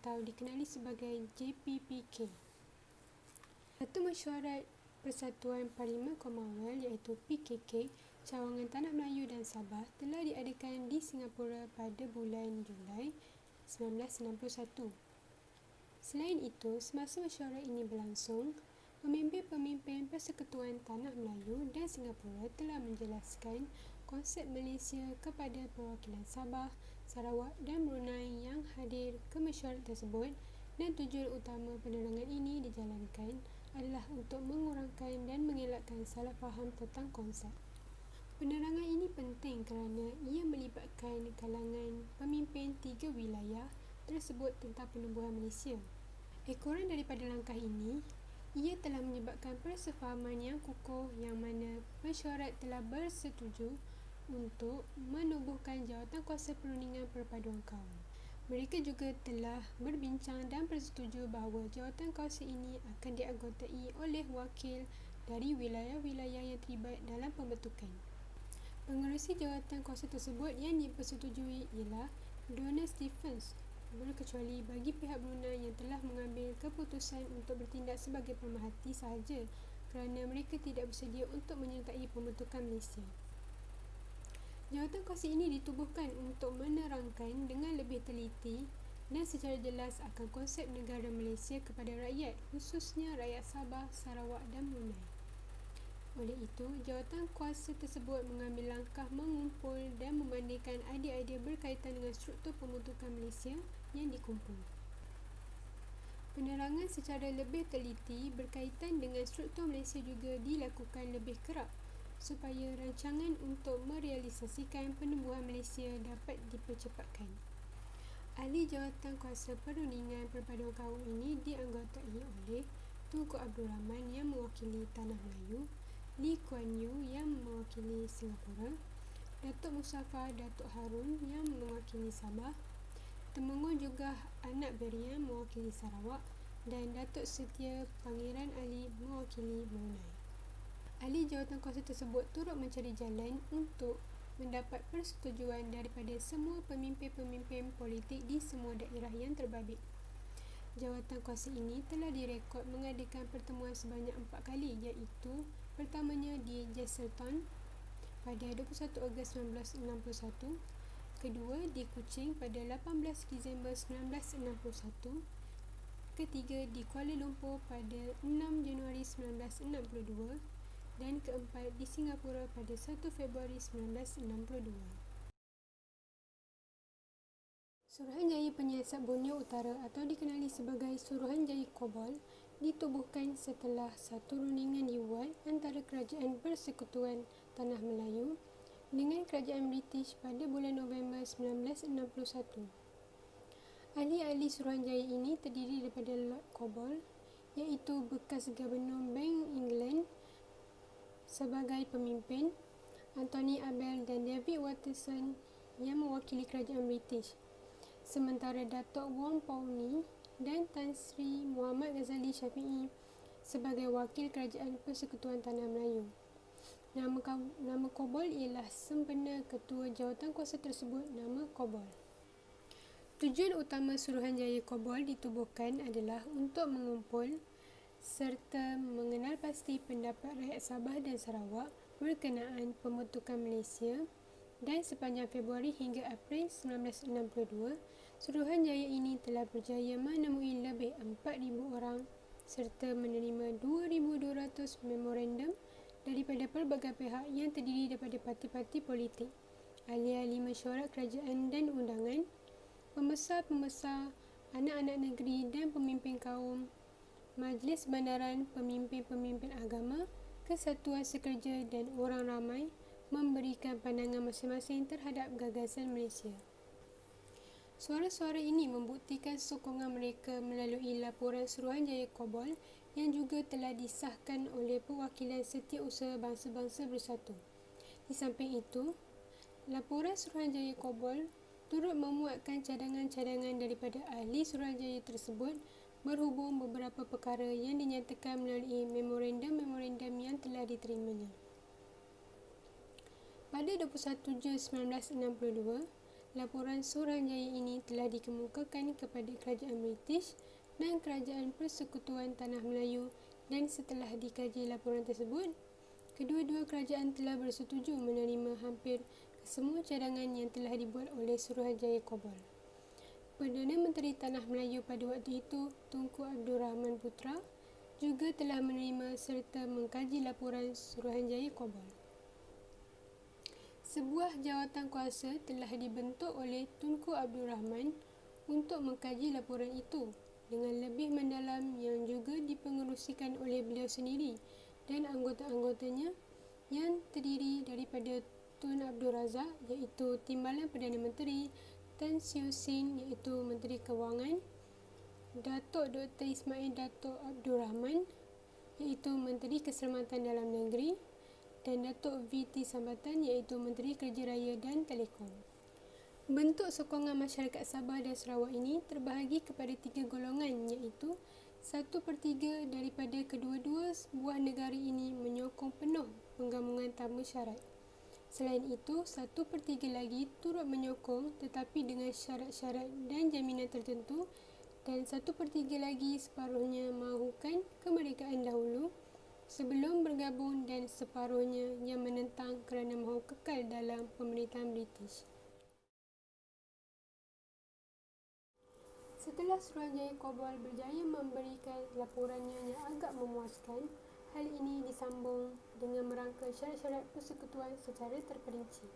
atau dikenali sebagai JPPK. Satu Mesyuarat Persatuan Parlimen Commonwealth iaitu PKK, cawangan Tanah Melayu dan Sabah telah diadakan di Singapura pada bulan Julai 1961. Selain itu, semasa mesyuarat ini berlangsung, pemimpin-pemimpin Persekutuan Tanah Melayu dan Singapura telah menjelaskan konsep Malaysia kepada perwakilan Sabah, Sarawak dan Brunei yang hadir ke mesyuarat tersebut, dan tujuan utama penerangan ini dijalankan adalah untuk mengurangkan dan mengelakkan salah faham tentang konsep. Penerangan ini penting kerana ia melibatkan kalangan pemimpin tiga wilayah tersebut tentang penubuhan Malaysia. Ekoran daripada langkah ini, ia telah menyebabkan persefahaman yang kukuh yang mana mesyuarat telah bersetuju untuk menubuhkan Jawatankuasa Perundingan Perpaduan Kaum. Mereka juga telah berbincang dan bersetuju bahawa jawatankuasa ini akan dianggotai oleh wakil dari wilayah-wilayah yang terlibat dalam pembentukan. Pengerusi jawatankuasa tersebut yang dipersetujui ialah Donald Stephens, berkecuali bagi pihak Brunei yang telah mengambil keputusan untuk bertindak sebagai pemerhati sahaja kerana mereka tidak bersedia untuk menyertai pembentukan Malaysia. Jawatankuasa ini ditubuhkan untuk menerangkan dengan lebih teliti dan secara jelas akan konsep negara Malaysia kepada rakyat, khususnya rakyat Sabah, Sarawak dan Brunei. Oleh itu, jawatankuasa tersebut mengambil langkah mengumpul dan membandingkan idea-idea berkaitan dengan struktur pembentukan Malaysia yang dikumpul. Penerangan secara lebih teliti berkaitan dengan struktur Malaysia juga dilakukan lebih kerap supaya rancangan untuk merealisasikan penubuhan Malaysia dapat dipercepatkan. Ahli Jawatankuasa Perundingan Perpaduan Kaum ini dianggotai oleh Tunku Abdul Rahman yang mewakili Tanah Melayu, Lee Kuan Yew yang mewakili Singapura, Datuk Muzaffar Datuk Harun yang mewakili Sabah, Temenggong juga Anak Berian mewakili Sarawak dan Datuk Setia Pangeran Ali mewakili Brunei. Ahli jawatankuasa tersebut turut mencari jalan untuk mendapat persetujuan daripada semua pemimpin-pemimpin politik di semua daerah yang terbabit. Jawatankuasa ini telah direkod mengadakan pertemuan sebanyak 4 kali, iaitu pertamanya di Jesselton pada 21 Ogos 1961, kedua di Kuching pada 18 Disember 1961, ketiga di Kuala Lumpur pada 6 Januari 1962 dan keempat di Singapura pada 1 Februari 1962. Suruhanjaya Penyiasat Borneo Utara atau dikenali sebagai Suruhanjaya Kobol ditubuhkan setelah satu rundingan dibuat antara Kerajaan Persekutuan Tanah Melayu dengan Kerajaan British pada bulan November 1961. Ahli-ahli Suruhanjaya ini terdiri daripada Lord Kobol, iaitu bekas Gubernur Bank England sebagai pemimpin, Anthony Abel dan David Watterson yang mewakili kerajaan British, sementara Datuk Wong Pao Ni dan Tan Sri Muhammad Ghazali Syafiee sebagai wakil kerajaan Persekutuan Tanah Melayu. Nama Kobol ialah sempena ketua jawatankuasa tersebut nama Kobol. Tujuan utama Suruhanjaya Kobol ditubuhkan adalah untuk mengumpul serta mengenal pasti pendapat rakyat Sabah dan Sarawak berkenaan pembentukan Malaysia, dan sepanjang Februari hingga April 1962, Suruhanjaya ini telah berjaya menemui lebih 4,000 orang serta menerima 2,200 memorandum daripada pelbagai pihak yang terdiri daripada parti-parti politik, ahli-ahli mesyuarat kerajaan dan undangan, pembesar-pembesar, anak-anak negeri dan pemimpin kaum, majlis bandaran, pemimpin-pemimpin agama, kesatuan sekerja dan orang ramai memberikan pandangan masing-masing terhadap gagasan Malaysia. Suara-suara ini membuktikan sokongan mereka melalui laporan Suruhanjaya Kobol yang juga telah disahkan oleh Perwakilan Setiausaha Bangsa-Bangsa Bersatu. Di samping itu, laporan Suruhanjaya Kobol turut memuatkan cadangan-cadangan daripada ahli Suruhanjaya tersebut berhubung beberapa perkara yang dinyatakan melalui memorandum-memorandum yang telah diterimanya. Pada 21 Jun 1962, laporan Suruhanjaya ini telah dikemukakan kepada Kerajaan British dan Kerajaan Persekutuan Tanah Melayu, dan setelah dikaji laporan tersebut, kedua-dua kerajaan telah bersetuju menerima hampir kesemua cadangan yang telah dibuat oleh Suruhanjaya Kobol. Perdana Menteri Tanah Melayu pada waktu itu, Tunku Abdul Rahman Putra, juga telah menerima serta mengkaji laporan Suruhanjaya Kobol. Sebuah jawatan kuasa telah dibentuk oleh Tunku Abdul Rahman untuk mengkaji laporan itu dengan lebih mendalam, yang juga dipengerusikan oleh beliau sendiri dan anggota-anggotanya yang terdiri daripada Tun Abdul Razak iaitu Timbalan Perdana Menteri, Tan Siew Sin iaitu Menteri Kewangan, Datuk Dr. Ismail Datuk Abdul Rahman iaitu Menteri Keselamatan Dalam Negeri, dan Datuk V.T. Sambatan iaitu Menteri Kerja Raya dan Telekom. Bentuk sokongan masyarakat Sabah dan Sarawak ini terbahagi kepada 3 golongan, iaitu 1/3 daripada kedua-dua buah negara ini menyokong penuh penggabungan tanpa syarat. Selain itu, 1/3 lagi turut menyokong tetapi dengan syarat-syarat dan jaminan tertentu, dan 1/3 lagi separuhnya mahukan kemerdekaan dahulu sebelum bergabung, dan separuhnya yang menentang kerana mahu kekal dalam pemerintahan British. Setelah Suruhanjaya Kobol berjaya memberikan laporannya yang agak memuaskan, hal ini disambung dengan merangka syarat-syarat persekutuan secara terperinci.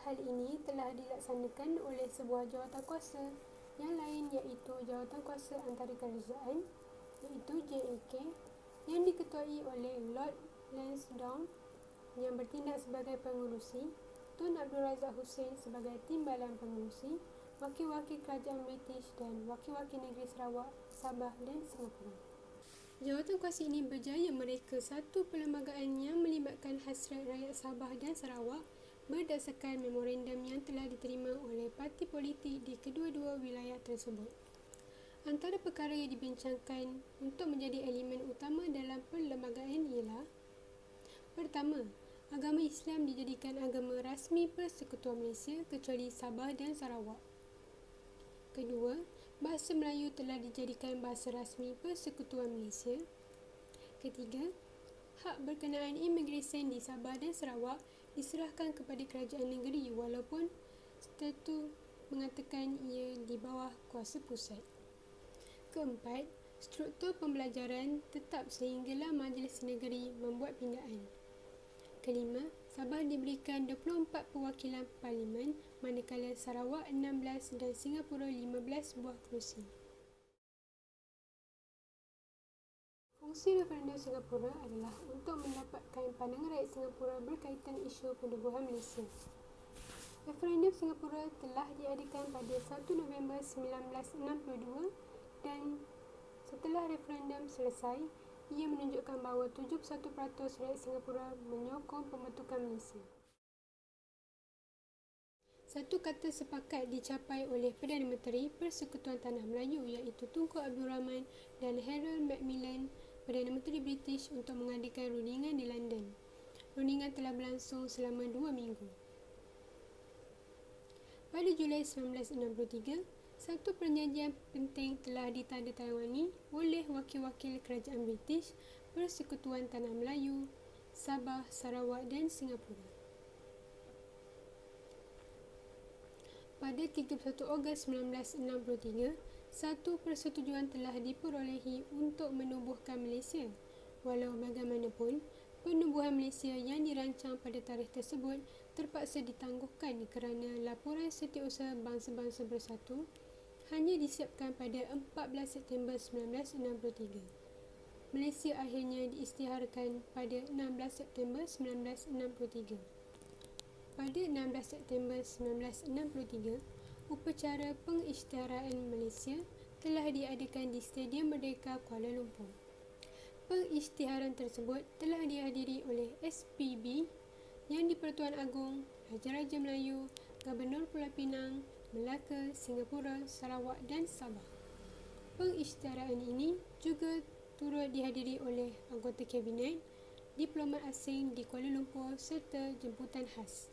Hal ini telah dilaksanakan oleh sebuah jawatankuasa yang lain, iaitu Jawatankuasa Antarkerajaan iaitu JAK, yang diketuai oleh Lord Lansdowne yang bertindak sebagai pengerusi, Tun Abdul Razak Hussein sebagai Timbalan Pengerusi, wakil-wakil kerajaan British dan wakil-wakil negeri Sarawak, Sabah dan Singapura. Jawatankuasa ini berjaya mereka satu perlembagaan yang melibatkan hasrat rakyat Sabah dan Sarawak berdasarkan memorandum yang telah diterima oleh parti politik di kedua-dua wilayah tersebut. Antara perkara yang dibincangkan untuk menjadi elemen utama dalam perlembagaan ialah: pertama, agama Islam dijadikan agama rasmi Persekutuan Malaysia kecuali Sabah dan Sarawak. Kedua, bahasa Melayu telah dijadikan bahasa rasmi Persekutuan Malaysia. Ketiga, hak berkenaan imigresen di Sabah dan Sarawak diserahkan kepada kerajaan negeri walaupun statut mengatakan ia di bawah kuasa pusat. Keempat, struktur pembelajaran tetap sehinggalah Majlis Negeri membuat pindaan. Kelima, Sabah diberikan 24 perwakilan parlimen, manakala Sarawak 16 dan Singapura 15 buah kerusi. Fungsi referendum Singapura adalah untuk mendapatkan pandangan rakyat Singapura berkaitan isu penubuhan Malaysia. Referendum Singapura telah diadakan pada 1 November 1962 dan setelah referendum selesai, ia menunjukkan bahawa 71% rakyat Singapura menyokong pembentukan Malaysia. Satu kata sepakat dicapai oleh Perdana Menteri Persekutuan Tanah Melayu iaitu Tunku Abdul Rahman dan Harold Macmillan, Perdana Menteri British, untuk mengadakan rundingan di London. Rundingan telah berlangsung selama 2 minggu. Pada Julai 1963, satu perjanjian penting telah ditandatangani oleh wakil-wakil kerajaan British, Persekutuan Tanah Melayu, Sabah, Sarawak dan Singapura. Pada 31 Ogos 1963, satu persetujuan telah diperolehi untuk menubuhkan Malaysia. Walau bagaimanapun, penubuhan Malaysia yang dirancang pada tarikh tersebut terpaksa ditangguhkan kerana laporan Setiausaha Bangsa-Bangsa Bersatu hanya disiapkan pada 14 September 1963. Malaysia akhirnya diisytiharkan pada 16 September 1963. Pada 16 September 1963, upacara pengisytiharan Malaysia telah diadakan di Stadium Merdeka, Kuala Lumpur. Pengisytiharan tersebut telah dihadiri oleh SPB, Yang di-Pertuan Agong, Raja-Raja Melayu, Gubernur Pulau Pinang, Melaka, Singapura, Sarawak dan Sabah. Pengisytiharan ini juga turut dihadiri oleh anggota kabinet, diplomat asing di Kuala Lumpur serta jemputan khas.